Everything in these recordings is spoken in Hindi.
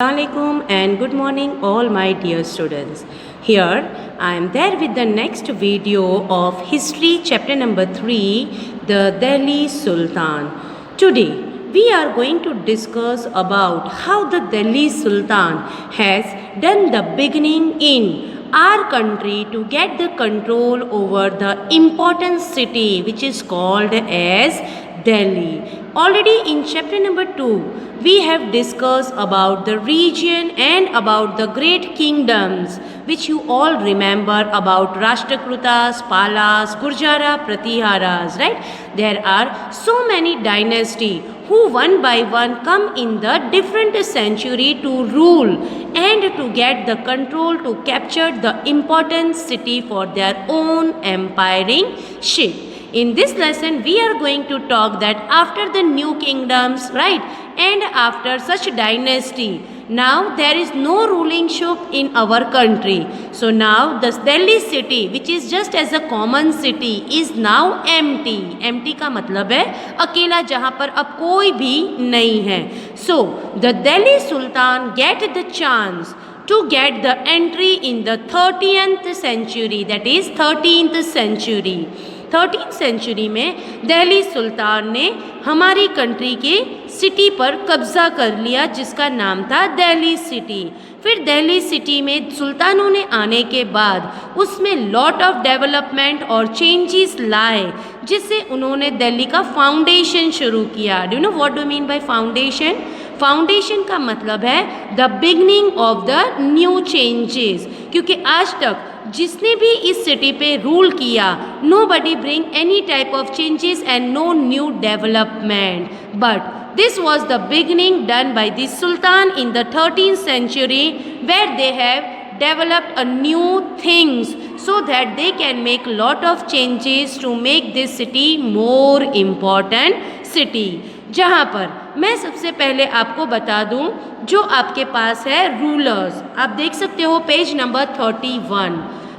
Assalamualaikum and good morning all my dear students. Here I am there with the next video of history chapter number 3, the Delhi Sultan. Today we are going to discuss about how the Delhi Sultan has done the beginning in our country to get the control over the important city which is called as Delhi. Already in chapter number 2 we have discussed about the region and about the great kingdoms which you all remember about Rashtrakutas, Palas, Gurjara, Pratiharas, right? There are so many dynasties who one by one come in the different century to rule and to get the control to capture the important city for their own empiring ship. In this lesson we are going to talk that after the new kingdoms, right, and after such dynasty, now there is no ruling ship in our country. So now the Delhi city, which is just as a common city, is now empty. Empty का मतलब है अकेला, जहाँ पर अब कोई भी नहीं है. So the Delhi Sultan get the chance to get the entry in the 13th century, that is 13th century. 13th century में दिल्ली सुल्तान ने हमारी कंट्री के सिटी पर कब्ज़ा कर लिया जिसका नाम था दिल्ली सिटी. फिर दिल्ली सिटी में सुल्तानों ने आने के बाद उसमें लॉट ऑफ डेवलपमेंट और चेंजेस लाए जिससे उन्होंने दिल्ली का फाउंडेशन शुरू किया. Do know what do mean by foundation? Foundation का मतलब है the beginning of the new changes, क्योंकि आज तक जिसने भी इस सिटी पे रूल किया, nobody bring any type of changes and no new development, but this was the beginning done by the Sultan in the 13th century where they have developed a new things so that they can make lot of changes to make this city more important city. जहाँ पर मैं सबसे पहले आपको बता दूँ जो आपके पास है रूलर्स, आप देख सकते हो पेज नंबर 31.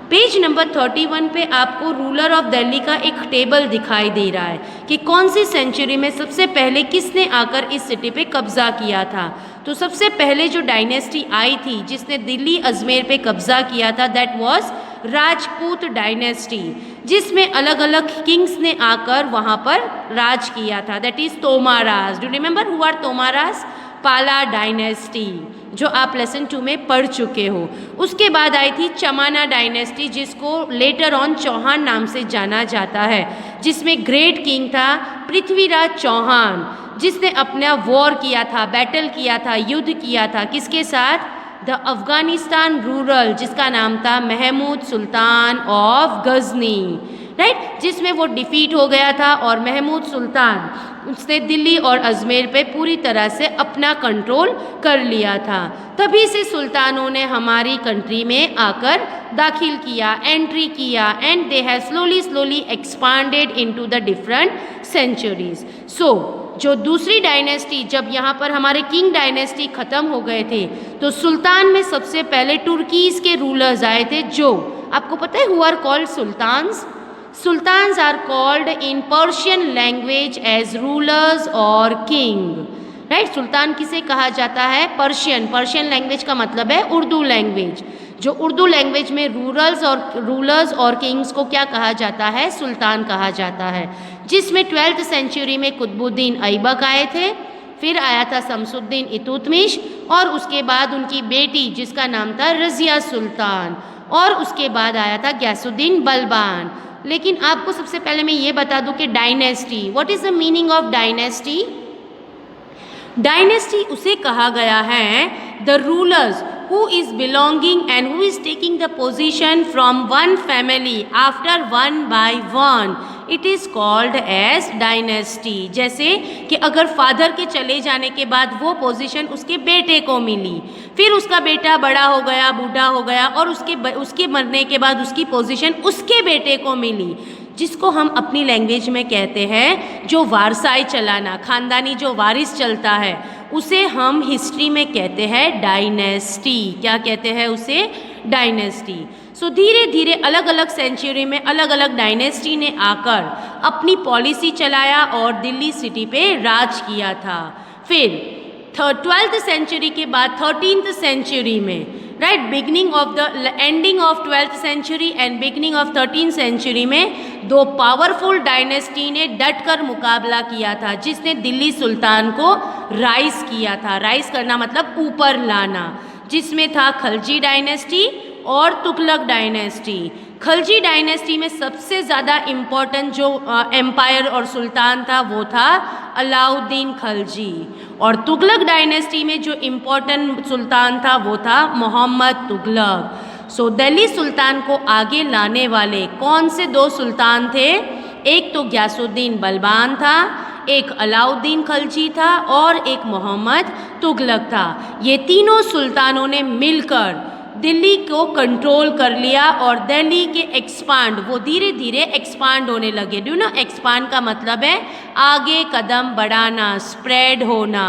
पेज नंबर 31 पे आपको रूलर ऑफ दिल्ली का एक टेबल दिखाई दे रहा है कि कौन सी सेंचुरी में सबसे पहले किसने आकर इस सिटी पे कब्ज़ा किया था. तो सबसे पहले जो डायनेस्टी आई थी जिसने दिल्ली अजमेर पे कब्ज़ा किया था, दैट वाज राजपूत डायनेस्टी, जिसमें अलग अलग किंग्स ने आकर वहाँ पर राज किया था. That is Tomaras. Do remember who are Tomaras? Pala dynasty, जो आप लेसन 2 में पढ़ चुके हो. उसके बाद आई थी चमाना डायनेस्टी जिसको लेटर ऑन चौहान नाम से जाना जाता है, जिसमें ग्रेट किंग था पृथ्वीराज चौहान जिसने अपना वॉर किया था, बैटल किया था, युद्ध किया था. किसके साथ? द अफगानिस्तान रूरल, जिसका नाम था महमूद सुल्तान ऑफ गजनी, राइट, जिसमें वो डिफीट हो गया था और महमूद सुल्तान उसने दिल्ली और अजमेर पे पूरी तरह से अपना कंट्रोल कर लिया था. तभी से सुल्तानों ने हमारी कंट्री में आकर दाखिल किया, एंट्री किया, and they have slowly expanded into the different centuries. So जो दूसरी डायनेस्टी, जब यहाँ पर हमारे किंग डायनेस्टी ख़त्म हो गए थे तो सुल्तान में सबसे पहले तुर्कीज़ के रूलर्स आए थे, जो आपको पता है who are called sultans. Sultans are called in Persian language as rulers or king, right? सुल्तान किसे कहा जाता है? पर्शियन लैंग्वेज का मतलब है उर्दू लैंग्वेज. जो उर्दू लैंग्वेज में रूलर्स और किंग्स को क्या कहा जाता है? सुल्तान कहा जाता है. जिसमें 12th सेंचुरी में कुतुबुद्दीन ऐबक आए थे, फिर आया था शमसुद्दीन इल्तुतमिश, और उसके बाद उनकी बेटी जिसका नाम था रज़िया सुल्तान, और उसके बाद आया था गयासुद्दीन बलबान. लेकिन आपको सबसे पहले मैं ये बता दूं कि dynasty, what is the meaning of dynasty? Dynasty उसे कहा गया है the rulers who is belonging and who is taking the position from one family after one by one. It is called as dynasty. जैसे कि अगर फादर के चले जाने के बाद वो पोजीशन उसके बेटे को मिली, फिर उसका बेटा बड़ा हो गया, बूढ़ा हो गया, और उसके मरने के बाद उसकी पोजीशन उसके बेटे को मिली, जिसको हम अपनी लैंग्वेज में कहते हैं जो वारसाई चलाना, खानदानी जो वारिस चलता है, उसे हम हिस्ट्री में कहते हैं डायनेस्टी. क्या कहते हैं उसे? डायनेस्टी. सो धीरे धीरे अलग अलग सेंचुरी में अलग अलग डायनेस्टी ने आकर अपनी पॉलिसी चलाया और दिल्ली सिटी पे राज किया था. फिर 12th सेंचुरी के बाद 13th सेंचुरी में, right, beginning of the ending of 12th century and beginning of 13th century में दो पावरफुल डायनेस्टी ने डट कर मुकाबला किया था, जिसने दिल्ली सुल्तान को राइज किया था। राइज करना मतलब ऊपर लाना, जिसमें था खलजी डायनेस्टी और तुगलक डायनेस्टी। खलजी डायनेस्टी में सबसे ज़्यादा इम्पोर्टेंट जो एम्पायर और सुल्तान था वो था अलाउद्दीन खलजी, और तुगलक डायनेस्टी में जो इम्पोर्टेंट सुल्तान था वो था मोहम्मद तुगलक। सो दिल्ली सुल्तान को आगे लाने वाले कौन से दो सुल्तान थे? एक तो गयासुद्दीन बलबान था, एक अलाउद्दीन खलजी था और एक मोहम्मद तुगलक था। ये तीनों सुल्तानों ने मिलकर दिल्ली को कंट्रोल कर लिया और दिल्ली के एक्सपांड, वो धीरे धीरे एक्सपांड होने लगे। डू नो एक्सपांड का मतलब है आगे कदम बढ़ाना, स्प्रेड होना।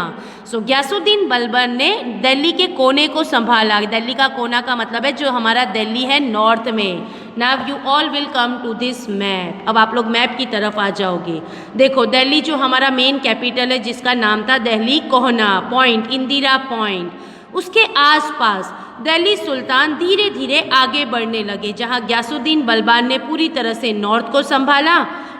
सो गयासुद्दीन बलबन ने दिल्ली के कोने को संभाला। दिल्ली का कोना का मतलब है जो हमारा दिल्ली है नॉर्थ में। Now you all will come to this map. अब आप लोग मैप की तरफ आ जाओगे। देखो दिल्ली जो हमारा मेन कैपिटल है जिसका नाम था दिल्ली कोहना पॉइंट, इंदिरा पॉइंट, उसके आसपास दिल्ली सुल्तान धीरे धीरे आगे बढ़ने लगे, जहां गयासुद्दीन बलबान ने पूरी तरह से नॉर्थ को संभाला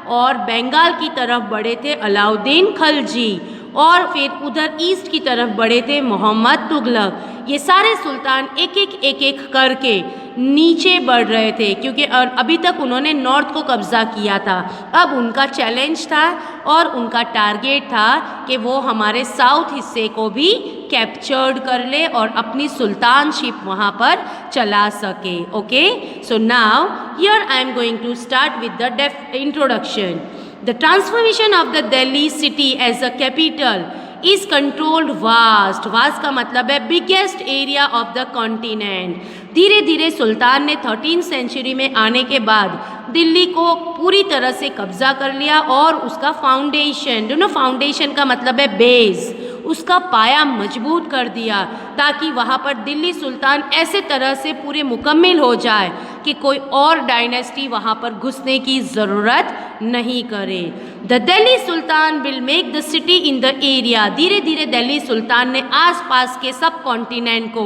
और बंगाल की तरफ बढ़े थे अलाउद्दीन खलजी, और फिर उधर ईस्ट की तरफ बढ़े थे मोहम्मद तुगलक। ये सारे सुल्तान एक एक करके नीचे बढ़ रहे थे, क्योंकि अभी तक उन्होंने नॉर्थ को कब्जा किया था। अब उनका चैलेंज था और उनका टारगेट था कि वो हमारे साउथ हिस्से को भी कैप्चर्ड कर ले और अपनी सुल्तानशिप वहाँ पर चला सके। Okay, so now here I am going to start with the introduction. The transformation of the Delhi city as a capital is controlled vast का मतलब है biggest area of the continent। धीरे धीरे सुल्तान ने 13th सेंचुरी में आने के बाद दिल्ली को पूरी तरह से कब्जा कर लिया और उसका फाउंडेशन, दोनों फाउंडेशन का मतलब है बेस, उसका पाया मजबूत कर दिया, ताकि वहाँ पर दिल्ली सुल्तान ऐसे तरह से पूरे मुकम्मल हो जाए कि कोई और डायनेस्टी वहाँ पर घुसने की ज़रूरत नहीं करे। The Delhi Sultan will make the city in the area. धीरे धीरे दिल्ली सुल्तान ने आसपास के सब कॉन्टिनेंट को,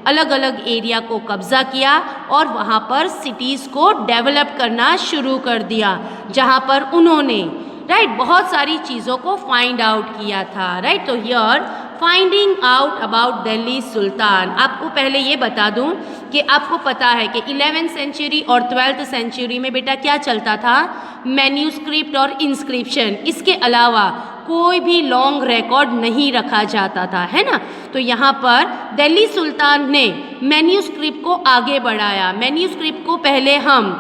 अलग अलग एरिया को कब्जा किया और वहाँ पर सिटीज़ को डेवलप करना शुरू कर दिया, जहाँ पर उन्होंने बहुत सारी चीज़ों को फाइंड आउट किया था। तो here finding out about Delhi sultan. आपको पहले ये बता दूं कि आपको पता है कि 11th सेंचुरी और 12th सेंचुरी में बेटा क्या चलता था? मैन्यूस्क्रिप्ट और इंस्क्रिप्शन। इसके अलावा कोई भी लॉन्ग रिकॉर्ड नहीं रखा जाता था, है ना। तो यहाँ पर दिल्ली सुल्तान ने मैन्यूस्क्रिप्ट को आगे बढ़ाया। मैन्यूस्क्रिप्ट को पहले हम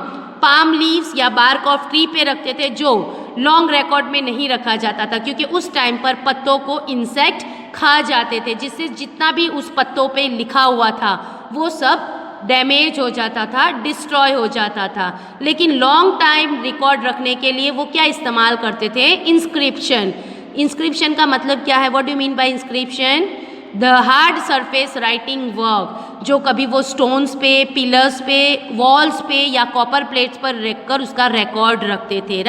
पाम लीव्स या बार्क ऑफ ट्री पे रखते थे, जो लॉन्ग रिकॉर्ड में नहीं रखा जाता था, क्योंकि उस टाइम पर पत्तों को इंसेक्ट खा जाते थे, जिससे जितना भी उस पत्तों पे लिखा हुआ था वो सब डैमेज हो जाता था, डिस्ट्रॉय हो जाता था। लेकिन लॉन्ग टाइम रिकॉर्ड रखने के लिए वो क्या इस्तेमाल करते थे? इंस्क्रिप्शन। इंस्क्रिप्शन का मतलब क्या है? What do you mean by inscription? The hard surface writing work, जो कभी वो स्टोन्स पे, पिलर्स पे, वॉल्स पे या कॉपर प्लेट्स पर रख कर उसका रिकॉर्ड रखते थे।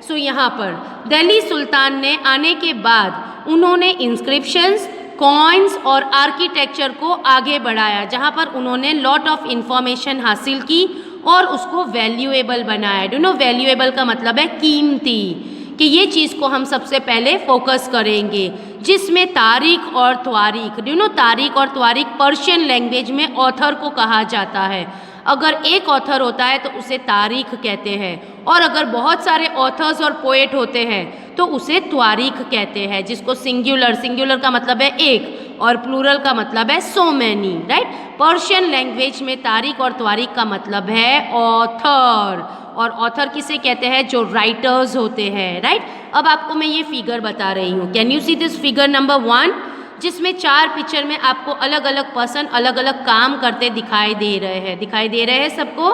सो यहाँ पर दिल्ली सुल्तान ने आने के बाद उन्होंने इंस्क्रिप्शंस, कॉइन्स और आर्किटेक्चर को आगे बढ़ाया, जहाँ पर उन्होंने लॉट ऑफ इंफॉर्मेशन हासिल की और उसको वैल्यूएबल बनाया। डू नो वैल्यूएबल का मतलब है कीमती, कि ये चीज़ को हम सबसे पहले फोकस करेंगे, जिसमें तारीख और त्वारीख। डू नो तारीख और त्वारीख पर्शियन लैंग्वेज में ऑथर को कहा जाता है। अगर एक ऑथर होता है तो उसे तारीख कहते हैं, और अगर बहुत सारे ऑथर्स और पोएट होते हैं तो उसे त्वारीख कहते हैं, जिसको सिंगुलर का मतलब है एक और प्लूरल का मतलब है सो मैनी। पर्शियन लैंग्वेज में तारीख और त्वारीख का मतलब है ऑथर, और ऑथर किसे कहते हैं? जो राइटर्स होते हैं। अब आपको मैं ये फिगर बता रही हूँ। Can you see this figure number 1, जिसमें 4 पिक्चर में आपको अलग अलग पर्सन अलग अलग काम करते दिखाई दे रहे हैं सबको।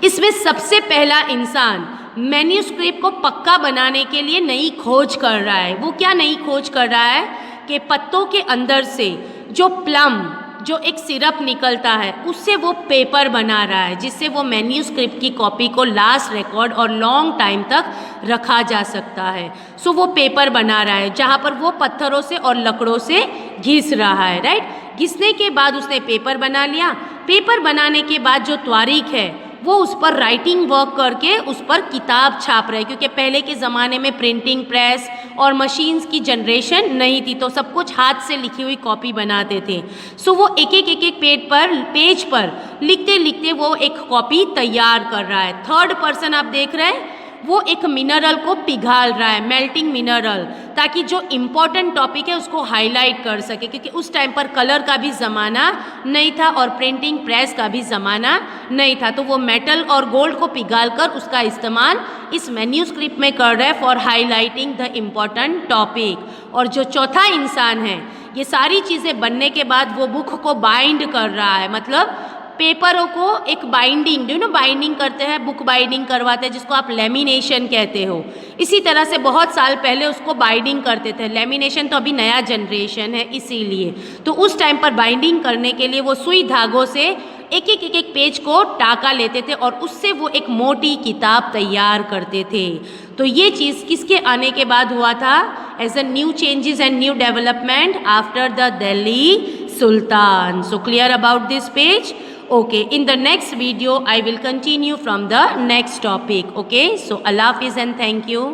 इसमें सबसे पहला इंसान मैन्यूस्क्रिप्ट को पक्का बनाने के लिए नई खोज कर रहा है। वो क्या नई खोज कर रहा है? कि पत्तों के अंदर से जो प्लम, जो एक सिरप निकलता है उससे वो पेपर बना रहा है, जिससे वो मैन्यूस्क्रिप्ट की कॉपी को लास्ट रिकॉर्ड और लॉन्ग टाइम तक रखा जा सकता है। सो वो पेपर बना रहा है जहाँ पर वो पत्थरों से और लकड़ों से घिस रहा है, राइट। घिसने के बाद उसने पेपर बना लिया। पेपर बनाने के बाद जो तारीख है वो उस पर राइटिंग वर्क करके उस पर किताब छाप रहे, क्योंकि पहले के ज़माने में प्रिंटिंग प्रेस और मशीन्स की जनरेशन नहीं थी, तो सब कुछ हाथ से लिखी हुई कॉपी बनाते थे। सो वो एक एक पेज पर लिखते लिखते वो एक कॉपी तैयार कर रहा है। थर्ड पर्सन आप देख रहे हैं, वो एक मिनरल को पिघाल रहा है, मेल्टिंग मिनरल, ताकि जो इम्पोर्टेंट टॉपिक है उसको हाईलाइट कर सके, क्योंकि उस टाइम पर कलर का भी ज़माना नहीं था और प्रिंटिंग प्रेस का भी ज़माना नहीं था। तो वो मेटल और गोल्ड को पिघाल कर उसका इस्तेमाल इस मैन्यूस्क्रिप्ट में कर रहा है for highlighting the important topic. और जो चौथा इंसान है, ये सारी चीज़ें बनने के बाद वो बुक को बाइंड कर रहा है, मतलब पेपरों को एक बाइंडिंग, बाइंडिंग करते हैं, बुक बाइंडिंग करवाते हैं, जिसको आप लेमिनेशन कहते हो। इसी तरह से बहुत साल पहले उसको बाइंडिंग करते थे। लेमिनेशन तो अभी नया जनरेशन है, इसीलिए तो उस टाइम पर बाइंडिंग करने के लिए वो सुई धागों से एक एक पेज को टाका लेते थे और उससे वो एक मोटी किताब तैयार करते थे। तो ये चीज़ किसके आने के बाद हुआ था? As a new changes and new development after the Delhi sultan. So clear about this page? Okay, in the next video I will continue from the next topic. Okay, so Allah Hafiz and thank you.